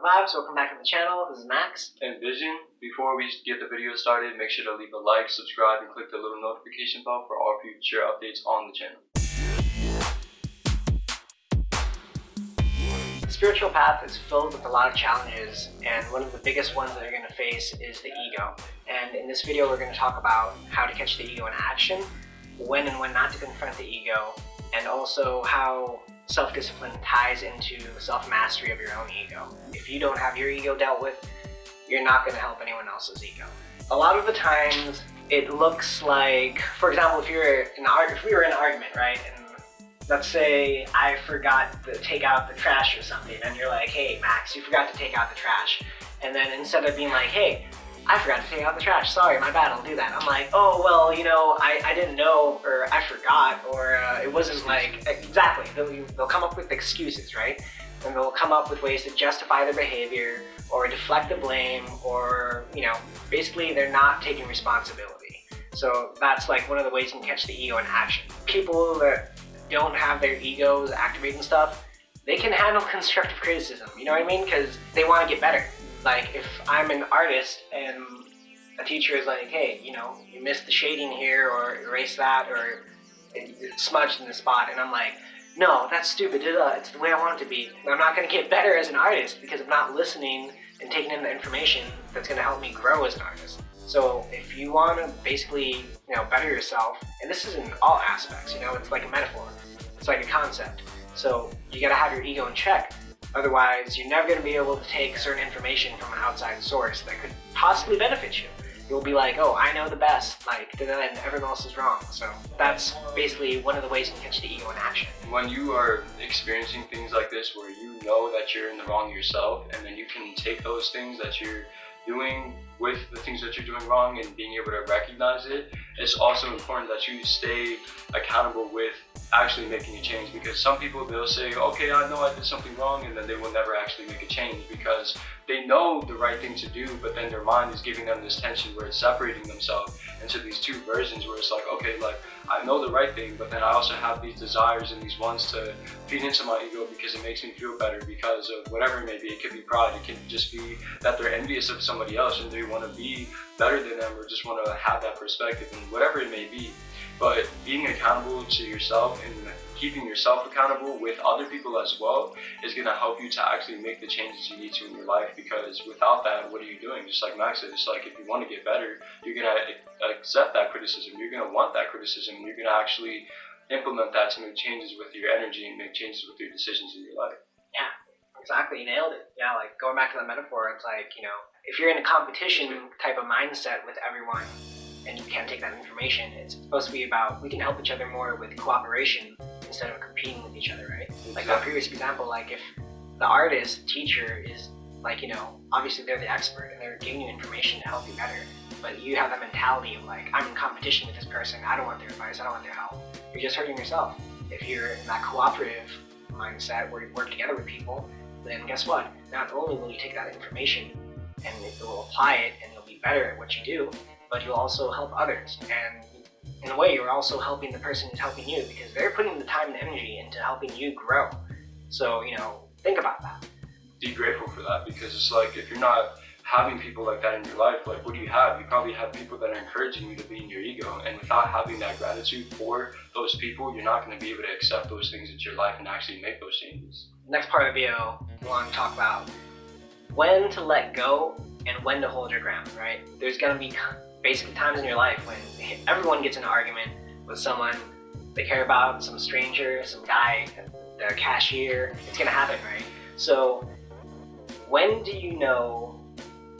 Vibes, welcome back to the channel. This is Max. And Vision. Before we get the video started, make sure to leave a like, subscribe, and click the little notification bell for all future updates on the channel. The spiritual path is filled with a lot of challenges, and one of the biggest ones that you're going to face is the ego. And in this video, we're going to talk about how to catch the ego in action, when and when not to confront the ego, and also how self-discipline ties into self-mastery of your own ego. If you don't have your ego dealt with, you're not going to help anyone else's ego. A lot of the times, it looks like, for example, if we were in an argument, right? And let's say I forgot to take out the trash or something, and you're like, hey, Max, you forgot to take out the trash. And then instead of being like, hey, I forgot to take out the trash, sorry, my bad, I'll do that. I'm like, oh, well, you know, I didn't know, or I forgot, or it wasn't like, exactly. They'll come up with excuses, right? And they'll come up with ways to justify their behavior, or deflect the blame, or, you know, basically they're not taking responsibility. So that's like one of the ways you can catch the ego in action. People that don't have their egos activated and stuff, they can handle constructive criticism, you know what I mean? Because they want to get better. Like, if I'm an artist and a teacher is like, hey, you know, you missed the shading here, or erase that, or it's smudged in the spot, and I'm like, no, that's stupid, it's the way I want it to be. I'm not going to get better as an artist because I'm not listening and taking in the information that's going to help me grow as an artist. So if you want to basically, you know, better yourself, and this is in all aspects, you know, it's like a metaphor, it's like a concept. So you got to have your ego in check. Otherwise, you're never going to be able to take certain information from an outside source that could possibly benefit you. You'll be like, oh, I know the best, like, and everyone else is wrong. So that's basically one of the ways you can catch the ego in action. When you are experiencing things like this, where you know that you're in the wrong yourself, and then you can take those things that you're doing with the things that you're doing wrong and being able to recognize it, it's also important that you stay accountable with actually making a change. Because some people, they'll say, okay, I know I did something wrong, and then they will never actually make a change because they know the right thing to do, but then their mind is giving them this tension where it's separating themselves into these two versions where it's like, okay, like, I know the right thing, but then I also have these desires and these wants to feed into my ego because it makes me feel better because of whatever it may be. It could be pride, it could just be that they're envious of somebody else and they want to be better than them, or just want to have that perspective, and whatever it may be. But being accountable to yourself and keeping yourself accountable with other people as well is going to help you to actually make the changes you need to in your life. Because without that, what are you doing? Just like Max said, it's like, if you want to get better, you're going to accept that criticism, you're going to want that criticism, and you're going to actually implement that to make changes with your energy and make changes with your decisions in your life. Yeah, exactly, you nailed it. Yeah, like going back to the metaphor, it's like, you know, if you're in a competition type of mindset with everyone and you can't take that information, it's supposed to be about, we can help each other more with cooperation instead of competing with each other, right? Exactly. Like that previous example, like if the artist, teacher is like, you know, obviously they're the expert and they're giving you information to help you better, but you have that mentality of like, I'm in competition with this person, I don't want their advice, I don't want their help. You're just hurting yourself. If you're in that cooperative mindset where you work together with people, then guess what? Not only will you take that information and it will apply it and you'll be better at what you do, but you'll also help others. And in a way, you're also helping the person who's helping you because they're putting the time and energy into helping you grow. So, you know, think about that. Be grateful for that, because it's like, if you're not having people like that in your life, like, what do you have? You probably have people that are encouraging you to be in your ego, and without having that gratitude for those people, you're not going to be able to accept those things into your life and actually make those changes. Next part of the video, we want to talk about when to let go and when to hold your ground, right? There's going to be basically times in your life when everyone gets in an argument with someone they care about, some stranger, some guy, the cashier. It's going to happen, right? So when do you know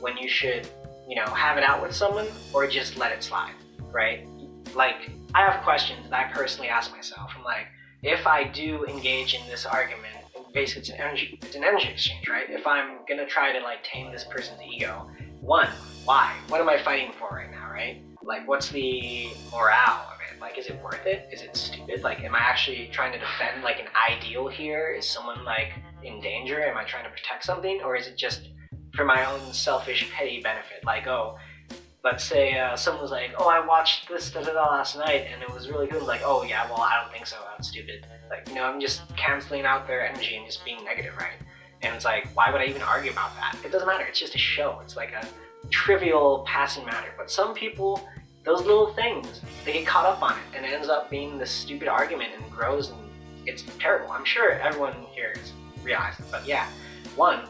when you should, you know, have it out with someone or just let it slide, right? Like, I have questions that I personally ask myself. I'm like, if I do engage in this argument, basically it's an energy exchange, right? If I'm gonna try to like tame this person's ego, one, why? What am I fighting for right now, right? Like, what's the morale of it? Like, is it worth it? Is it stupid? Like, am I actually trying to defend like an ideal here? Is someone like in danger? Am I trying to protect something? Or is it just for my own selfish petty benefit? Like, oh, let's say someone was like, oh, I watched this last night and it was really good. Like, oh yeah, well, I don't think so, that's stupid. Like, you know, I'm just canceling out their energy and just being negative, right? And it's like, why would I even argue about that? It doesn't matter. It's just a show. It's like a trivial passing matter. But some people, those little things, they get caught up on it, and it ends up being this stupid argument and grows, and it's terrible. I'm sure everyone here has realized it. But yeah, 1,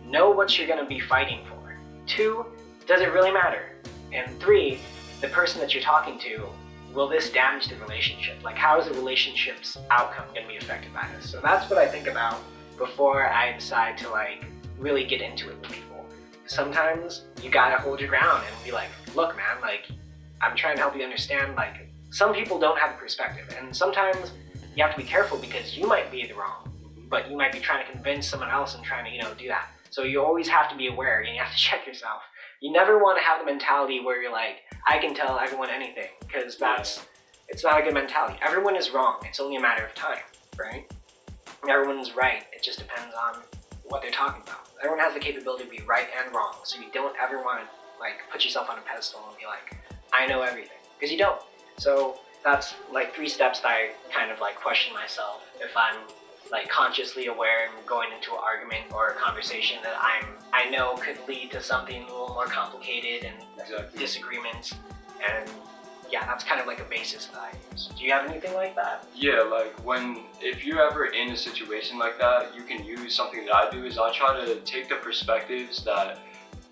know what you're going to be fighting for. 2, does it really matter? And 3, the person that you're talking to, will this damage the relationship? Like, how is the relationship's outcome going to be affected by this? So that's what I think about before I decide to like really get into it with people. Sometimes you gotta hold your ground and be like, look man, like I'm trying to help you understand, like some people don't have a perspective, and sometimes you have to be careful because you might be the wrong, but you might be trying to convince someone else and trying to, do that. So you always have to be aware and you have to check yourself. You never want to have the mentality where you're like, I can tell everyone anything, because it's not a good mentality. Everyone is wrong. It's only a matter of time, right? Everyone's right. It just depends on what they're talking about. Everyone has the capability to be right and wrong, so you don't ever want to like put yourself on a pedestal and be like, I know everything, because you don't. So that's like 3 steps that I kind of like question myself if I'm like consciously aware and going into an argument or a conversation that I know could lead to something a little more complicated and disagreements. And yeah, that's kind of like a basis that I use. Do you have anything like that? Yeah, like if you're ever in a situation like that, you can use something that I do is I try to take the perspectives that,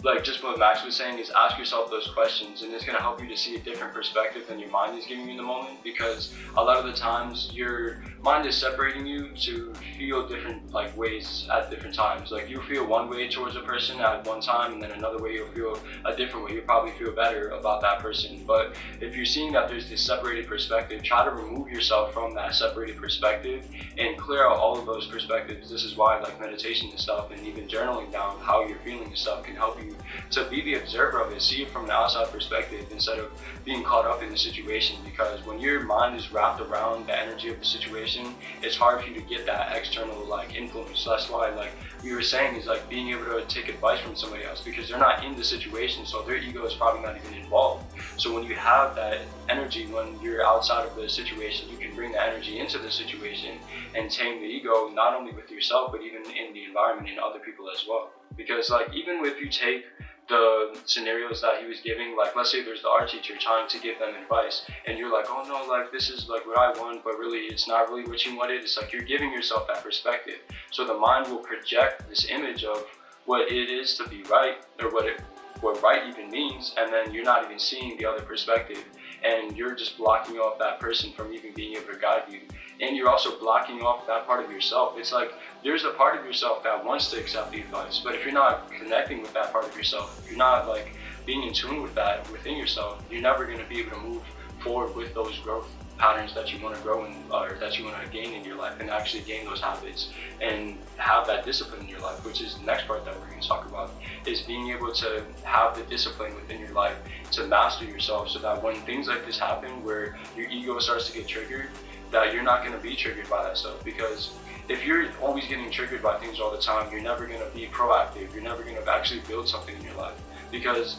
like just what Max was saying, is ask yourself those questions, and it's going to help you to see a different perspective than your mind is giving you in the moment, because a lot of the times your mind is separating you to feel different like ways at different times. Like you feel one way towards a person at one time, and then another way you'll feel a different way. You'll probably feel better about that person. But if you're seeing that there's this separated perspective, try to remove yourself from that separated perspective and clear out all of those perspectives. This is why like meditation and stuff, and even journaling down how you're feeling and stuff, can help you to be the observer of it, see it from an outside perspective instead of being caught up in the situation. Because when your mind is wrapped around the energy of the situation, it's hard for you to get that external like influence. That's why like we were saying is like being able to take advice from somebody else, because they're not in the situation, so their ego is probably not even involved. So when you have that energy, when you're outside of the situation, you can bring that energy into the situation and tame the ego, not only with yourself but even in the environment and other people as well. Because like even if you take the scenarios that he was giving, like let's say there's the art teacher trying to give them advice, and you're like, oh no, like this is like what I want, but really it's not really what you wanted. It's like you're giving yourself that perspective. So the mind will project this image of what it is to be right, or what right even means, and then you're not even seeing the other perspective, and you're just blocking off that person from even being able to guide you. And you're also blocking off that part of yourself. It's like there's a part of yourself that wants to accept the advice, but if you're not connecting with that part of yourself, if you're not like being in tune with that within yourself, you're never going to be able to move forward with those growth patterns that you want to grow in, or that you want to gain in your life, and actually gain those habits and have that discipline in your life, which is the next part that we're going to talk about, is being able to have the discipline within your life to master yourself, so that when things like this happen where your ego starts to get triggered, that you're not going to be triggered by that stuff. Because if you're always getting triggered by things all the time, you're never going to be proactive. You're never going to actually build something in your life. Because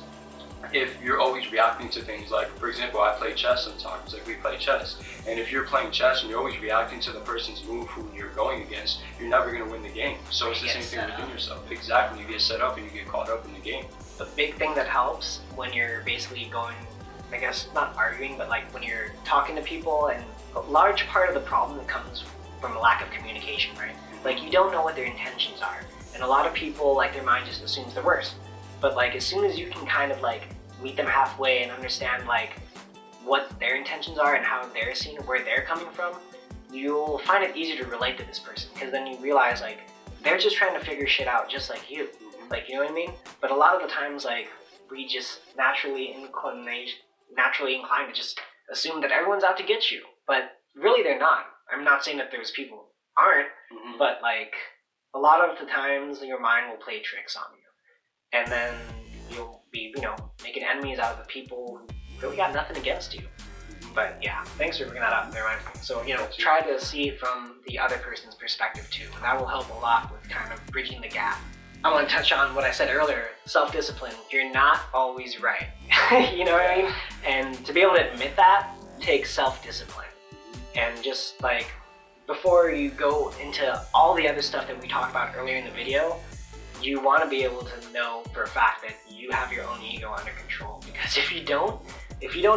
if you're always reacting to things, like for example, I play chess sometimes, like we play chess, and if you're playing chess and you're always reacting to the person's move who you're going against, you're never going to win the game. So it's the same thing within yourself. Exactly, you get set up and you get caught up in the game. The big thing that helps when you're basically going, I guess not arguing, but like when you're talking to people, and a large part of the problem that comes from a lack of communication, right? Like you don't know what their intentions are, and a lot of people, like their mind just assumes the worst. But like as soon as you can kind of like meet them halfway and understand like what their intentions are and how they're seeing where they're coming from, you'll find it easier to relate to this person, because then you realize like they're just trying to figure shit out just like you. Like, you know what I mean? But a lot of the times like we just naturally inclined to just assume that everyone's out to get you, but really they're not. I'm not saying that there's people who aren't, but like a lot of the times your mind will play tricks on you, and then you'll be, making enemies out of the people who really got nothing against you. But yeah, thanks for bringing that up. Never mind. So, try to see it from the other person's perspective too, and that will help a lot with kind of bridging the gap. I want to touch on what I said earlier, self-discipline. You're not always right. You know what I mean? And to be able to admit that takes self-discipline. And just like before you go into all the other stuff that we talked about earlier in the video, you want to be able to know for a fact that you have your own ego under control. Because if you don't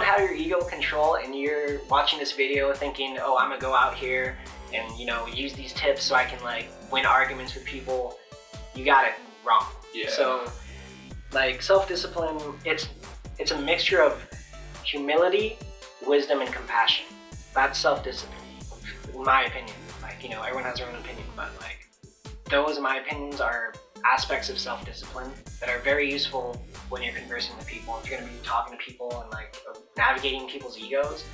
have your ego control and you're watching this video thinking, oh, I'm gonna go out here and, you know, use these tips so I can like win arguments with people, you got it wrong. Yeah. So like self-discipline, it's a mixture of humility, wisdom, and compassion. That's self-discipline, in my opinion. Like, you know, everyone has their own opinion, but like those, in my opinions, are aspects of self-discipline that are very useful when you're conversing with people. If you're going to be talking to people and like navigating people's egos,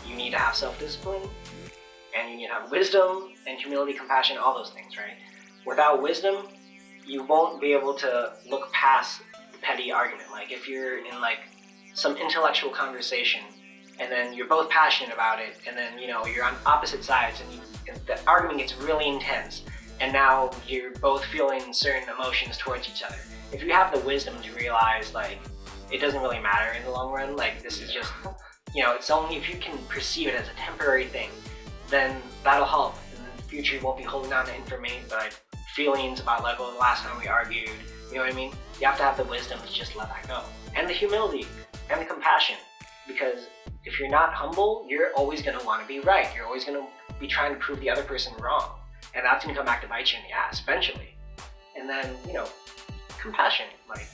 you need to have self-discipline, and you need to have wisdom and humility, compassion, all those things, right? Without wisdom, you won't be able to look past the petty argument. Like if you're in like some intellectual conversation and then you're both passionate about it, and then, you know, you're on opposite sides and the argument gets really intense, and now you're both feeling certain emotions towards each other. If you have the wisdom to realize like it doesn't really matter in the long run, like this is just, you know, it's only if you can perceive it as a temporary thing, then that'll help. In the future, you won't be holding on to information, like feelings about like, oh, the last time we argued, you know what I mean? You have to have the wisdom to just let that go. And the humility and the compassion, because if you're not humble, you're always gonna wanna be right. You're always gonna be trying to prove the other person wrong. And that's gonna come back to bite you in the ass eventually. And then, you know, compassion, like,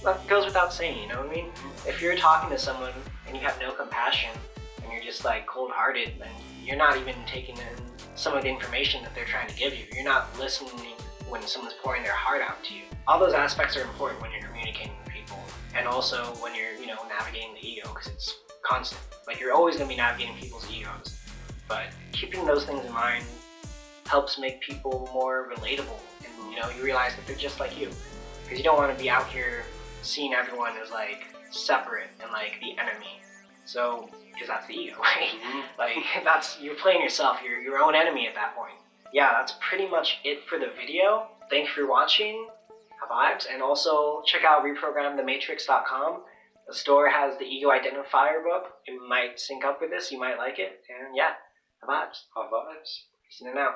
that goes without saying, you know what I mean? If you're talking to someone and you have no compassion and you're just like cold-hearted, then you're not even taking in some of the information that they're trying to give you. You're not listening when someone's pouring their heart out to you. All those aspects are important when you're communicating with people, and also when you're, you know, navigating the ego, because it's constant. Like, you're always going to be navigating people's egos, but keeping those things in mind helps make people more relatable, and, you know, you realize that they're just like you, because you don't want to be out here seeing everyone as like separate and like the enemy. So, because that's the ego, right? Like, that's, you're playing yourself, you're your own enemy at that point. Yeah, that's pretty much it for the video. Thanks for watching. Have vibes. And also check out reprogramthematrix.com. The store has the Ego Identifier book. It might sync up with this, you might like it. And yeah, have vibes. Have vibes. Peace in and out.